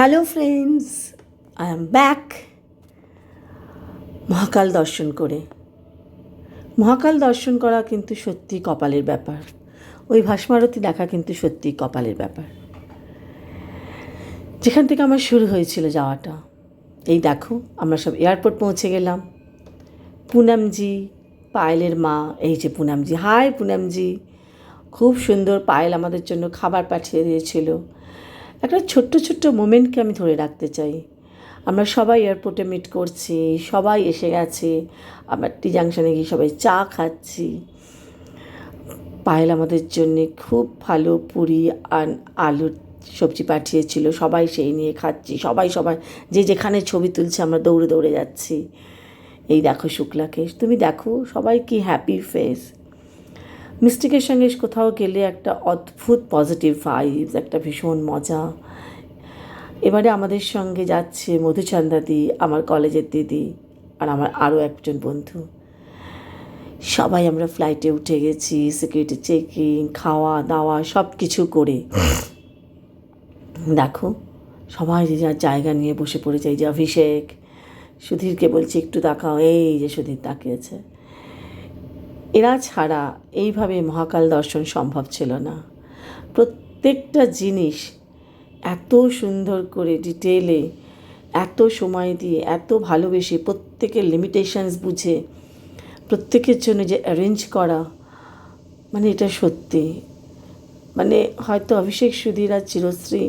Hello friends, I am back. Mahakal দর্শন করে মহাকাল দর্শন করা কিন্তু সত্যি কপালের ব্যাপার। ওই ভাস্মারতি দেখা কিন্তু সত্যি কপালের ব্যাপার। যেখান থেকে আমার শুরু হয়েছিল যাওয়াটা, এই দেখো আমরা সব এয়ারপোর্ট পৌঁছে গেলাম। পুনামজি, পায়েলের মা, এই যে পুনামজি, হাই পুনামজি। খুব সুন্দর পায়েল আমাদের জন্য খাবার পাঠিয়ে দিয়েছিল। একটা ছোট্ট ছোট্ট মোমেন্টকে আমি ধরে রাখতে চাই। আমরা সবাই এয়ারপোর্টে মিট করছি, সবাই এসে গেছে, আবার টি জাংশনে গিয়ে সবাই চা খাচ্ছি। পায়েল আমাদের জন্যে খুব ভালো পুরি আর আলুর সবজি পাঠিয়েছিল, সবাই সেই নিয়ে খাচ্ছি। সবাই যে যেখানে ছবি তুলছে আমরা দৌড়ে দৌড়ে যাচ্ছি। এই দেখো শুক্লাকে, তুমি দেখো সবাই কি হ্যাপি ফেস। মিস্টিকের সঙ্গে কোথাও গেলে একটা অদ্ভুত পজিটিভ ভাইবস, একটা ভীষণ মজা। এবারে আমাদের সঙ্গে যাচ্ছে মধুচন্দ্রাদি, আমার কলেজের দিদি, আর আমার আরও একজন বন্ধু। সবাই আমরা ফ্লাইটে উঠে গেছি, সিকিউরিটি চেকিং, খাওয়া দাওয়া সব কিছু করে। দেখো সবাই যে যার জায়গা নিয়ে বসে পড়েছে। এই যে অভিষেক, সুধীরকে বলছি একটু তাকাও, এই যে সুধীর তাকিয়েছে। এরা ছাড়া এইভাবে মহাকাল দর্শন সম্ভব ছিল না। প্রত্যেকটা জিনিস এত সুন্দর করে ডিটেলে, এত সময় দিয়ে, এত ভালোবেসে, প্রত্যেকের লিমিটেশনস বুঝে প্রত্যেকের জন্য যে অ্যারেঞ্জ করা, মানে এটা সত্যি, মানে হয়তো অভিষেক, সুধীর আর চিরশ্রী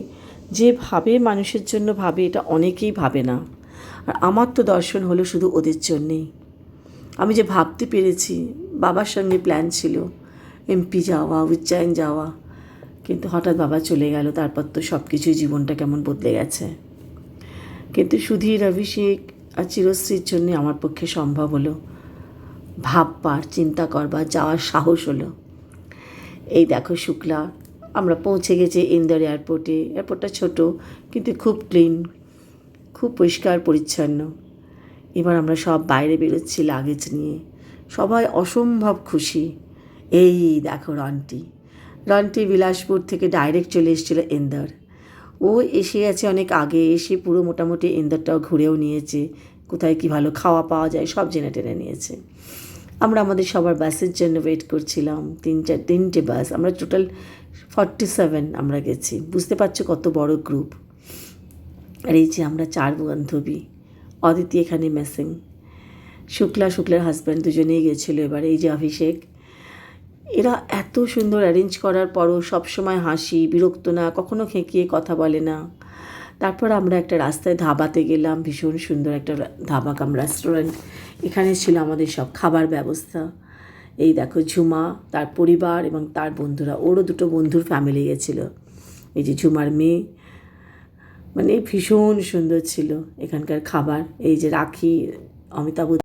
যে ভাবে মানুষের জন্য ভাবে, এটা অনেকেই ভাবে না। আর আমার তো দর্শন হলো শুধু ওদের জন্যেই। আমি যে ভাবতে পেরেছি, বাবার সঙ্গে প্ল্যান ছিল এমপি যাওয়া, উজ্জয়ন যাওয়া, কিন্তু হঠাৎ বাবা চলে গেল। তারপর তো সব কিছুই জীবনটা কেমন বদলে গেছে। কিন্তু সুধীর, অভিষেক আর চিরশ্রীর জন্যে আমার পক্ষে সম্ভব হলো ভাববার, চিন্তা করবার, যাওয়ার সাহস হলো। এই দেখো শুক্লা, আমরা পৌঁছে গেছি ইন্দোর এয়ারপোর্টে। এয়ারপোর্টটা ছোট কিন্তু খুব ক্লিন, খুব পরিষ্কার পরিচ্ছন্ন। এবার আমরা সব বাইরে বেরোচ্ছি লাগেজ নিয়ে, সবাই অসম্ভব খুশি। এই দেখো রন্টি বিলাসপুর থেকে ডাইরেক্ট চলে এসেছিলো ইন্দোর। ও এসে গেছে অনেক আগে, এসে পুরো মোটামুটি ইন্দোরটাও ঘুরেও নিয়েছে, কোথায় কী ভালো খাওয়া পাওয়া যায় সব জেনে টেনে নিয়েছে। আমরা আমাদের সবার বাসের জন্য ওয়েট করছিলাম, তিনটে বাস, আমরা টোটাল 47 আমরা গেছি। বুঝতে পারছো কত বড় গ্রুপ। আর এই যে আমরা 4 বান্ধবী, অদিতি এখানে মেসিং, শুক্লার হাজব্যান্ড দুজনেই গেছিলো। এবার এই যে অভিষেক, এরা এত সুন্দর অ্যারেঞ্জ করার পরও সবসময় হাসি, বিরক্ত না, কখনো খেঁকিয়ে কথা বলে না। তারপর আমরা একটা রাস্তায় ধাবাতে গেলাম, ভীষণ সুন্দর একটা ধাবা কাম রেস্টুরেন্ট। এখানে ছিল আমাদের সব খাবার ব্যবস্থা। এই দেখো ঝুমা, তার পরিবার এবং তার বন্ধুরা, ওরও দুটো বন্ধুর ফ্যামিলি গেছিলো। এই যে ঝুমার মেয়ে, মানে ভীষণ সুন্দর ছিল এখানকার খাবার। এই যে রাখি, অমিতাভ